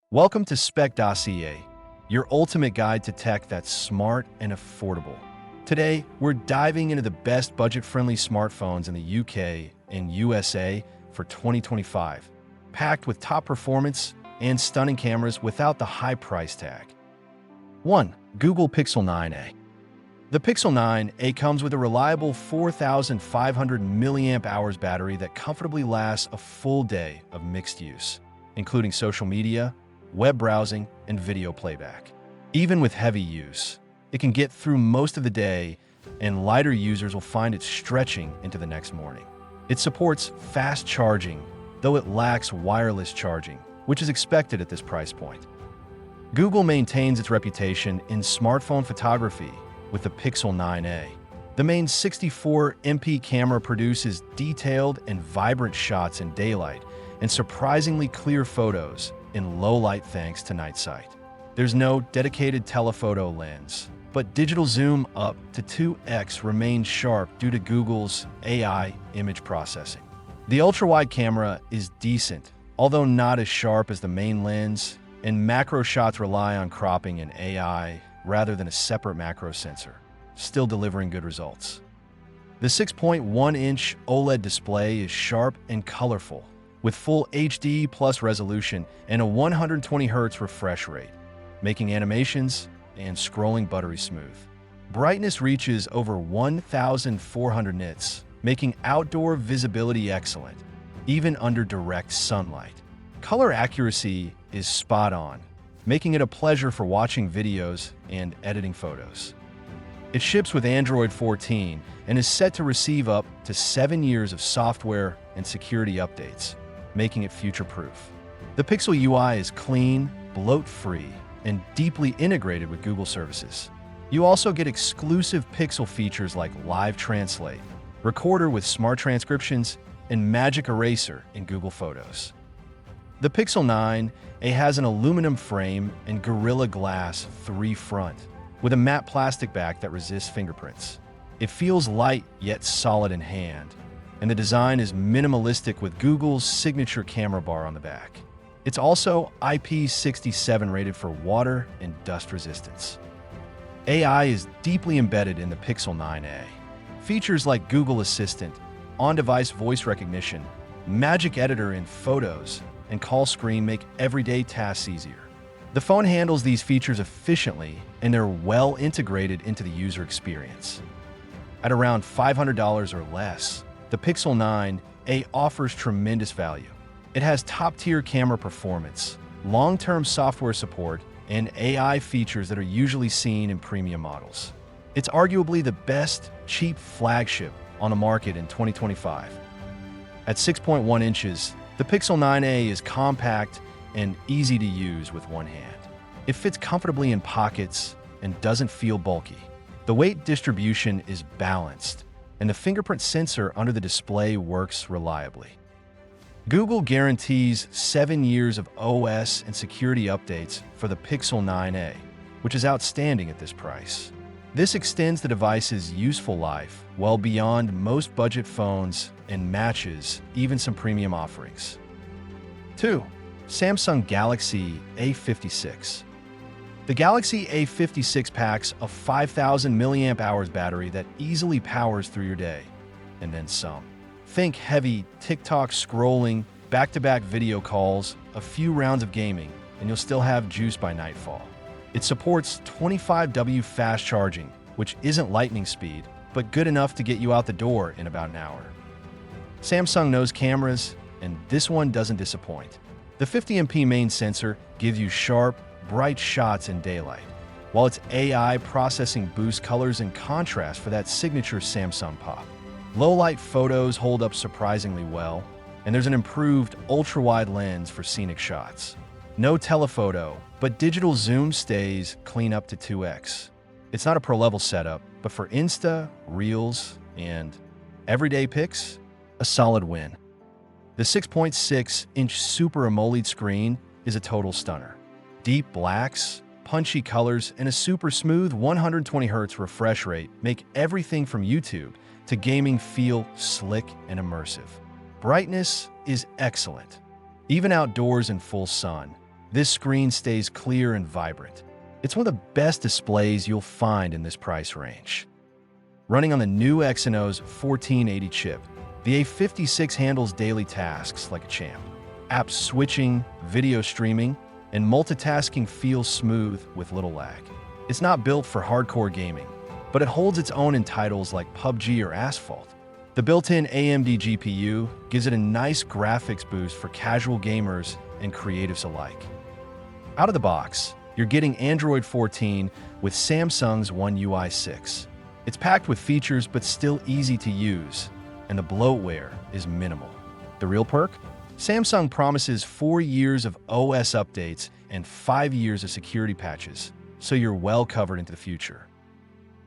Welcome to Spec Dossier, your ultimate guide to tech that's smart and affordable. Today, we're diving into the best budget-friendly smartphones in the UK and USA for 2025, packed with top performance and stunning cameras without the high price tag. 1. Google Pixel 9a. The Pixel 9a comes with a reliable 4,500 mAh battery that comfortably lasts a full day of mixed use, including social media, web browsing, and video playback. Even with heavy use, it can get through most of the day, and lighter users will find it stretching into the next morning. It supports fast charging, though it lacks wireless charging, which is expected at this price point. Google maintains its reputation in smartphone photography with the Pixel 9a. The main 64MP camera produces detailed and vibrant shots in daylight and surprisingly clear photos in low light thanks to night sight. There's no dedicated telephoto lens, but digital zoom up to 2x remains sharp due to Google's AI image processing. The ultra-wide camera is decent, although not as sharp as the main lens, and macro shots rely on cropping and AI rather than a separate macro sensor, still delivering good results. The 6.1-inch OLED display is sharp and colorful, with full HD plus resolution and a 120Hz refresh rate, making animations and scrolling buttery smooth. Brightness reaches over 1,400 nits, making outdoor visibility excellent, even under direct sunlight. Color accuracy is spot on, making it a pleasure for watching videos and editing photos. It ships with Android 14 and is set to receive up to 7 years of software and security updates, making it future-proof. The Pixel UI is clean, bloat-free, and deeply integrated with Google services. You also get exclusive Pixel features like Live Translate, Recorder with smart transcriptions, and Magic Eraser in Google Photos. The Pixel 9a has an aluminum frame and Gorilla Glass 3 front, with a matte plastic back that resists fingerprints. It feels light yet solid in hand, and the design is minimalistic with Google's signature camera bar on the back. It's also IP67 rated for water and dust resistance. AI is deeply embedded in the Pixel 9a. Features like Google Assistant, on-device voice recognition, Magic Editor in Photos, and call screen make everyday tasks easier. The phone handles these features efficiently, and they're well integrated into the user experience. At around $500 or less, the Pixel 9a offers tremendous value. It has top-tier camera performance, long-term software support, and AI features that are usually seen in premium models. It's arguably the best cheap flagship on the market in 2025. At 6.1 inches, the Pixel 9a is compact and easy to use with one hand. It fits comfortably in pockets and doesn't feel bulky. The weight distribution is balanced, and the fingerprint sensor under the display works reliably. Google guarantees 7 years of OS and security updates for the Pixel 9a, which is outstanding at this price. This extends the device's useful life well beyond most budget phones and matches even some premium offerings. 2. Samsung Galaxy A56. The Galaxy A56 packs a 5,000 mAh battery that easily powers through your day, and then some. Think heavy TikTok scrolling, back-to-back video calls, a few rounds of gaming, and you'll still have juice by nightfall. It supports 25W fast charging, which isn't lightning speed, but good enough to get you out the door in about an hour. Samsung knows cameras, and this one doesn't disappoint. The 50MP main sensor gives you sharp, bright shots in daylight, while its AI processing boosts colors and contrast for that signature Samsung pop. Low-light photos hold up surprisingly well, and there's an improved ultra-wide lens for scenic shots. No telephoto, but digital zoom stays clean up to 2x. It's not a pro-level setup, but for Insta, Reels, and everyday pics, a solid win. The 6.6-inch Super AMOLED screen is a total stunner. Deep blacks, punchy colors, and a super smooth 120Hz refresh rate make everything from YouTube to gaming feel slick and immersive. Brightness is excellent. Even outdoors in full sun, This screen stays clear and vibrant. It's one of the best displays you'll find in this price range. Running on the new Exynos 1480 chip, the A56 handles daily tasks like a champ. App switching, video streaming, and multitasking feels smooth with little lag. It's not built for hardcore gaming, but it holds its own in titles like PUBG or Asphalt. The built-in AMD GPU gives it a nice graphics boost for casual gamers and creatives alike. Out of the box, you're getting Android 14 with Samsung's One UI 6. It's packed with features but still easy to use, and the bloatware is minimal. The real perk? Samsung promises 4 years of OS updates and 5 years of security patches, so you're well covered into the future.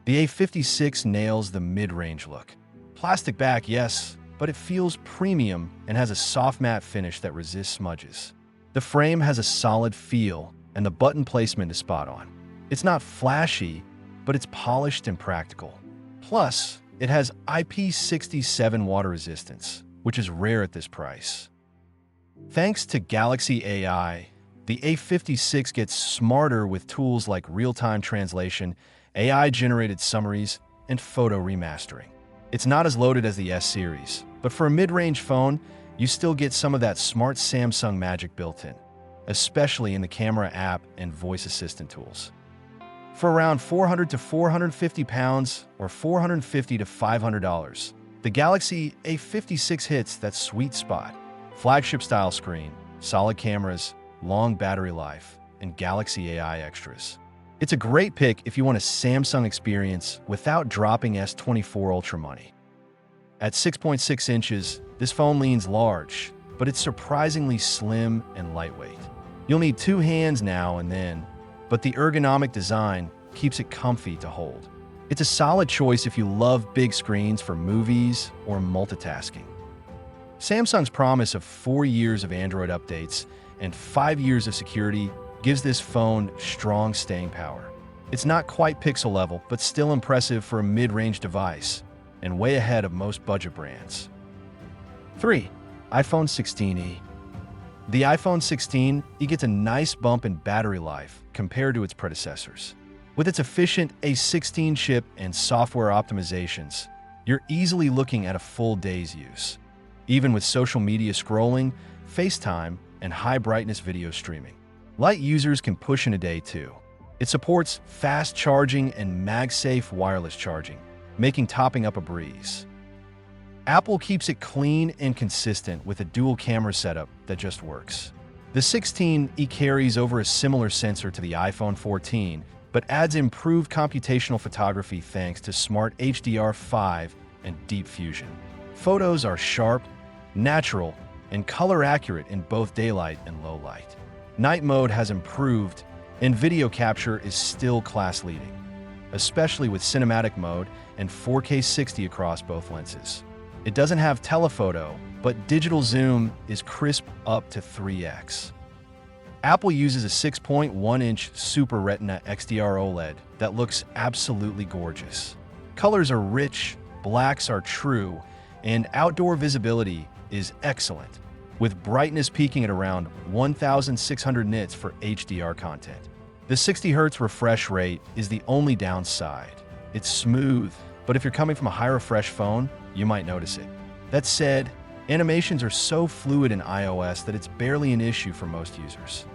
The A56 nails the mid-range look. Plastic back, yes, but it feels premium and has a soft matte finish that resists smudges. The frame has a solid feel, and the button placement is spot on. It's not flashy, but it's polished and practical. Plus, it has IP67 water resistance, which is rare at this price. Thanks to Galaxy AI, the A56 gets smarter with tools like real-time translation, AI-generated summaries, and photo remastering. It's not as loaded as the S series, but for a mid-range phone, you still get some of that smart Samsung magic built in, especially in the camera app and voice assistant tools. For around 400 to 450 pounds or $450 to $500, the Galaxy A56 hits that sweet spot. Flagship-style screen, solid cameras, long battery life, and Galaxy AI extras. It's a great pick if you want a Samsung experience without dropping S24 Ultra money. At 6.6 inches, this phone leans large, but it's surprisingly slim and lightweight. You'll need 2 hands now and then, but the ergonomic design keeps it comfy to hold. It's a solid choice if you love big screens for movies or multitasking. Samsung's promise of 4 years of Android updates and 5 years of security gives this phone strong staying power. It's not quite Pixel level, but still impressive for a mid-range device, and way ahead of most budget brands. 3. iPhone 16e. The iPhone 16e gets a nice bump in battery life compared to its predecessors. With its efficient A16 chip and software optimizations, you're easily looking at a full day's use, even with social media scrolling, FaceTime, and high-brightness video streaming. Light users can push in a day too. It supports fast charging and MagSafe wireless charging, making topping up a breeze. Apple keeps it clean and consistent with a dual camera setup that just works. The 16e carries over a similar sensor to the iPhone 14, but adds improved computational photography thanks to Smart HDR5 and Deep Fusion. Photos are sharp, natural, and color accurate in both daylight and low light. Night mode has improved, and video capture is still class-leading, especially with cinematic mode and 4K 60 across both lenses. It doesn't have telephoto, but digital zoom is crisp up to 3x. Apple uses a 6.1-inch Super Retina XDR OLED that looks absolutely gorgeous. Colors are rich, blacks are true, and outdoor visibility is excellent, with brightness peaking at around 1,600 nits for HDR content. The 60 Hz refresh rate is the only downside. It's smooth, but if you're coming from a high refresh phone, you might notice it. That said, animations are so fluid in iOS that it's barely an issue for most users.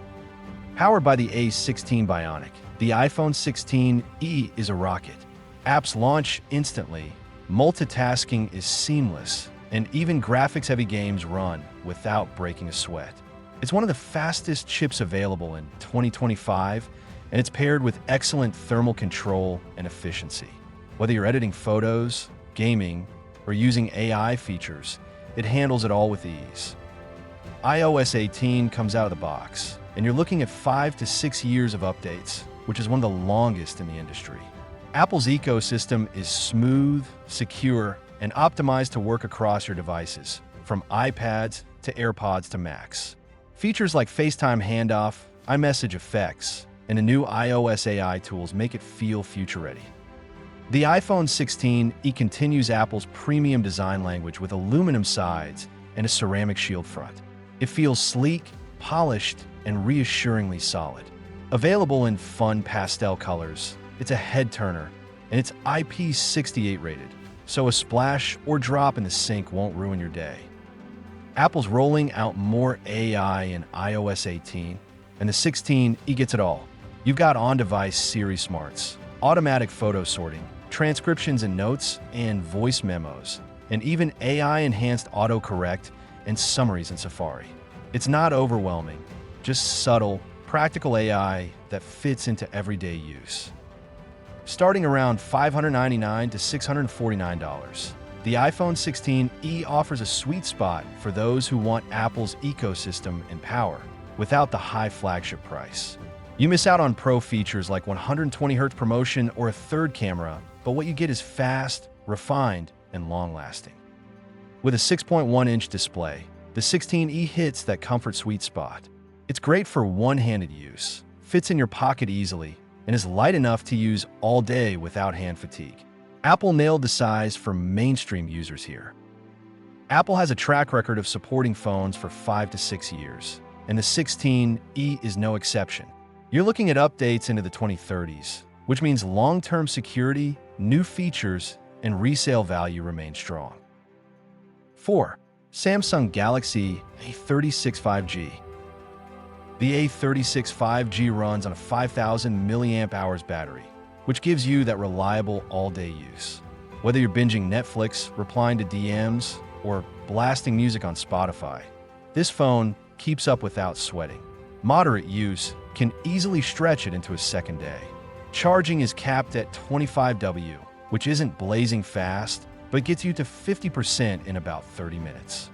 Powered by the A16 Bionic, the iPhone 16e is a rocket. Apps launch instantly, multitasking is seamless, and even graphics-heavy games run without breaking a sweat. It's one of the fastest chips available in 2025, and it's paired with excellent thermal control and efficiency. Whether you're editing photos, gaming, or using AI features, it handles it all with ease. iOS 18 comes out of the box, and you're looking at 5 to 6 years of updates, which is one of the longest in the industry. Apple's ecosystem is smooth, secure, and optimized to work across your devices, from iPads to AirPods to Macs. Features like FaceTime handoff, iMessage effects, and the new iOS AI tools make it feel future-ready. The iPhone 16e continues Apple's premium design language with aluminum sides and a ceramic shield front. It feels sleek, polished and reassuringly solid. Available in fun pastel colors, it's a head-turner, and it's IP68 rated, so a splash or drop in the sink won't ruin your day. Apple's rolling out more AI in iOS 18, and the 16e gets it all. You've got on-device Siri Smarts, automatic photo sorting, transcriptions and notes, and voice memos, and even AI-enhanced autocorrect and summaries in Safari. It's not overwhelming, just subtle, practical AI that fits into everyday use. Starting around $599 to $649, the iPhone 16e offers a sweet spot for those who want Apple's ecosystem and power without the high flagship price. You miss out on pro features like 120Hz promotion or a third camera, but what you get is fast, refined, and long-lasting. With a 6.1-inch display, the 16e hits that comfort sweet spot. It's great for one-handed use, fits in your pocket easily, and is light enough to use all day without hand fatigue. Apple nailed the size for mainstream users here. Apple has a track record of supporting phones for 5 to 6 years, and the 16e is no exception. You're looking at updates into the 2030s, which means long-term security, new features, and resale value remain strong. 4. Samsung Galaxy A36 5G. The A36 5G runs on a 5,000 mAh battery, which gives you that reliable all-day use. Whether you're binging Netflix, replying to DMs, or blasting music on Spotify, this phone keeps up without sweating. Moderate use can easily stretch it into a second day. Charging is capped at 25W, which isn't blazing fast, but gets you to 50% in about 30 minutes.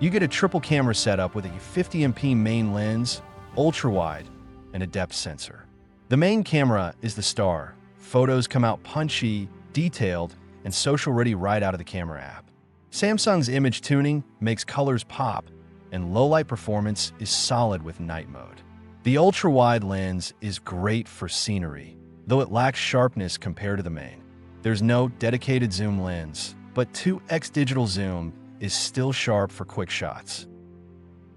You get a triple camera setup with a 50MP main lens, ultra-wide, and a depth sensor. The main camera is the star. Photos come out punchy, detailed, and social-ready right out of the camera app. Samsung's image tuning makes colors pop, and low-light performance is solid with night mode. The ultra-wide lens is great for scenery, though it lacks sharpness compared to the main. There's no dedicated zoom lens, but 2x digital zoom is still sharp for quick shots.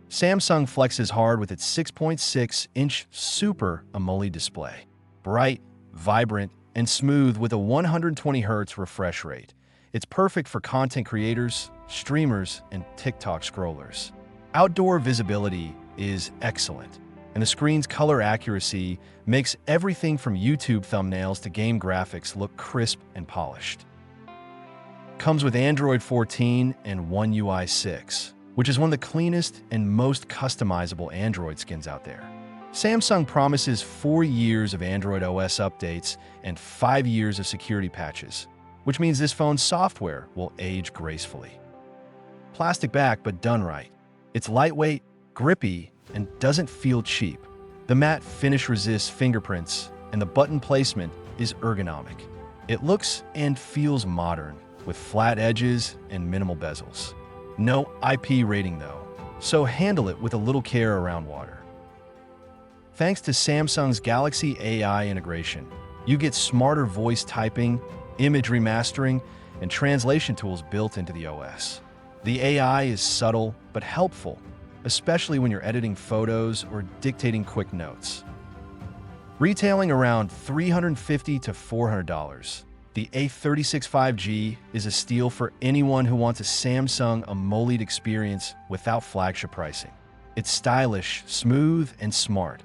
Samsung flexes hard with its 6.6-inch Super AMOLED display. Bright, vibrant, and smooth with a 120Hz refresh rate. It's perfect for content creators, streamers, and TikTok scrollers. Outdoor visibility is excellent, and the screen's color accuracy makes everything from YouTube thumbnails to game graphics look crisp and polished. Comes with Android 14 and One UI 6, which is one of the cleanest and most customizable Android skins out there. Samsung promises 4 years of Android OS updates and 5 years of security patches, which means this phone's software will age gracefully. Plastic back, but done right. It's lightweight, grippy, and doesn't feel cheap. The matte finish resists fingerprints, and the button placement is ergonomic. It looks and feels modern, with flat edges and minimal bezels. No IP rating though, so handle it with a little care around water. Thanks to Samsung's Galaxy AI integration, you get smarter voice typing, image remastering, and translation tools built into the OS. The AI is subtle but helpful, especially when you're editing photos or dictating quick notes. Retailing around $350 to $400, the A36 5G is a steal for anyone who wants a Samsung AMOLED experience without flagship pricing. It's stylish, smooth, and smart.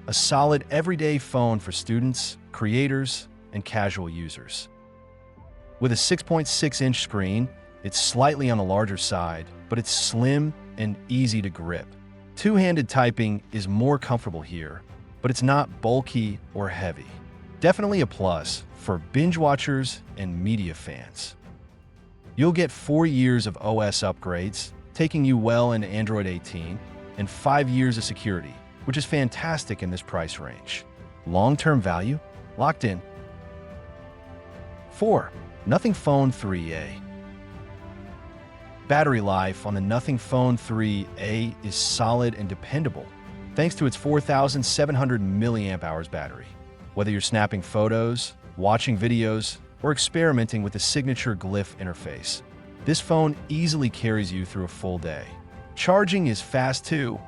A solid everyday phone for students, creators, and casual users. With a 6.6-inch screen, it's slightly on the larger side, but it's slim and easy to grip. Two-handed typing is more comfortable here, but it's not bulky or heavy. Definitely a plus for binge watchers and media fans. You'll get 4 years of OS upgrades, taking you well into Android 18, and 5 years of security, which is fantastic in this price range. Long-term value? Locked in. 4. Nothing Phone 3a. Battery life on the Nothing Phone 3a is solid and dependable, thanks to its 4,700 mAh battery. Whether you're snapping photos, watching videos, or experimenting with the signature glyph interface, this phone easily carries you through a full day. Charging is fast too.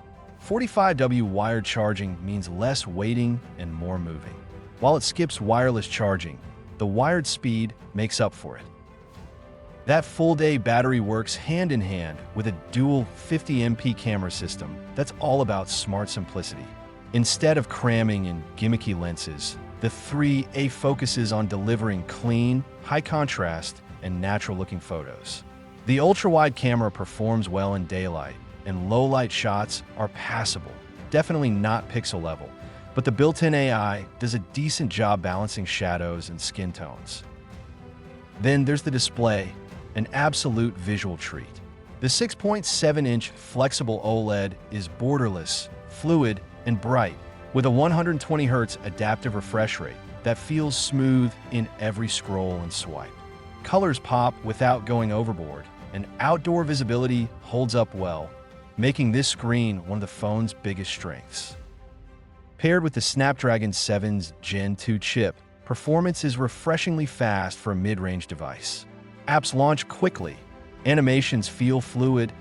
45W wired charging means less waiting and more moving. While it skips wireless charging, the wired speed makes up for it. That full-day battery works hand in hand with a dual 50MP camera system that's all about smart simplicity. Instead of cramming in gimmicky lenses, the 3A focuses on delivering clean, high-contrast, and natural-looking photos. The ultra-wide camera performs well in daylight, and low-light shots are passable, definitely not pixel level, but the built-in AI does a decent job balancing shadows and skin tones. Then there's the display, an absolute visual treat. The 6.7-inch flexible OLED is borderless, fluid, and bright, with a 120Hz adaptive refresh rate that feels smooth in every scroll and swipe. Colors pop without going overboard, and outdoor visibility holds up well, making this screen one of the phone's biggest strengths. Paired with the Snapdragon 7's Gen 2 chip, performance is refreshingly fast for a mid-range device. Apps launch quickly, animations feel fluid,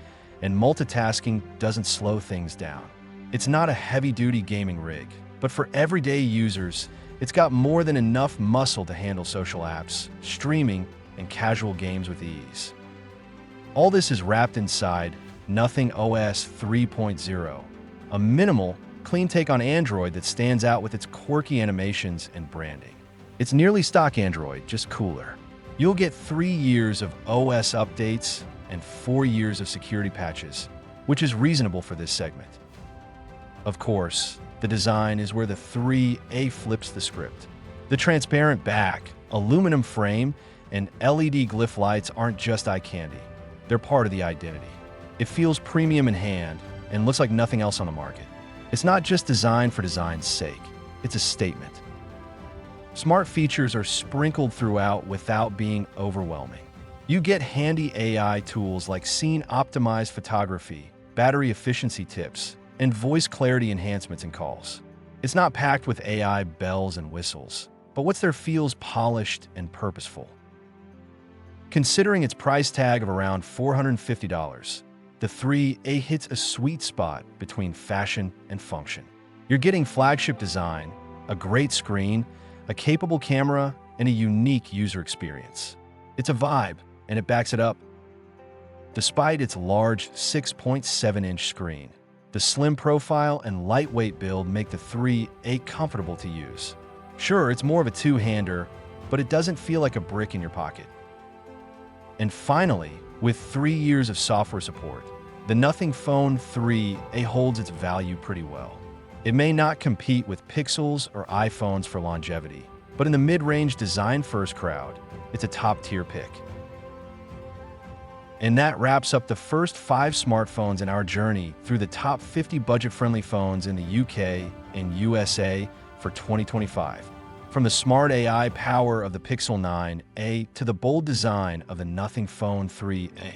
and multitasking doesn't slow things down. It's not a heavy-duty gaming rig, but for everyday users, it's got more than enough muscle to handle social apps, streaming, and casual games with ease. All this is wrapped inside Nothing OS 3.0, a minimal, clean take on Android that stands out with its quirky animations and branding. It's nearly stock Android, just cooler. You'll get 3 years of OS updates and 4 years of security patches, which is reasonable for this segment. Of course, the design is where the 3A flips the script. The transparent back, aluminum frame, and LED glyph lights aren't just eye candy. They're part of the identity. It feels premium in hand and looks like nothing else on the market. It's not just designed for design's sake. It's a statement. Smart features are sprinkled throughout without being overwhelming. You get handy AI tools like scene-optimized photography, battery efficiency tips, and voice clarity enhancements in calls. It's not packed with AI bells and whistles, but what's there feels polished and purposeful. Considering its price tag of around $450, the 3A hits a sweet spot between fashion and function. You're getting flagship design, a great screen, a capable camera, and a unique user experience. It's a vibe, and it backs it up. Despite its large 6.7-inch screen, the slim profile and lightweight build make the 3A comfortable to use. Sure, it's more of a two-hander, but it doesn't feel like a brick in your pocket. And finally, with 3 years of software support, the Nothing Phone 3A holds its value pretty well. It may not compete with Pixels or iPhones for longevity, but in the mid-range design-first crowd, it's a top-tier pick. And that wraps up the first 5 smartphones in our journey through the top 50 budget-friendly phones in the UK and USA for 2025. From the smart AI power of the Pixel 9a to the bold design of the Nothing Phone 3a,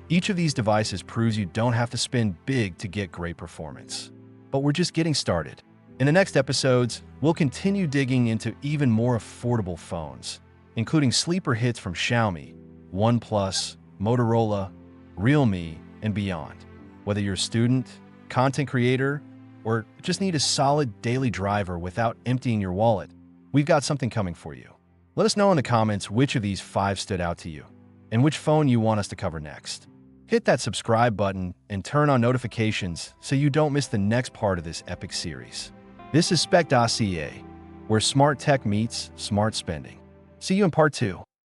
each of these devices proves you don't have to spend big to get great performance. But we're just getting started. In the next episodes, we'll continue digging into even more affordable phones, including sleeper hits from Xiaomi, OnePlus, Motorola, Realme, and beyond. Whether you're a student, content creator, or just need a solid daily driver without emptying your wallet, we've got something coming for you. Let us know in the comments which of these 5 stood out to you, and which phone you want us to cover next. Hit that subscribe button and turn on notifications so you don't miss the next part of this epic series. This is Spec Dossier, where smart tech meets smart spending. See you in part 2.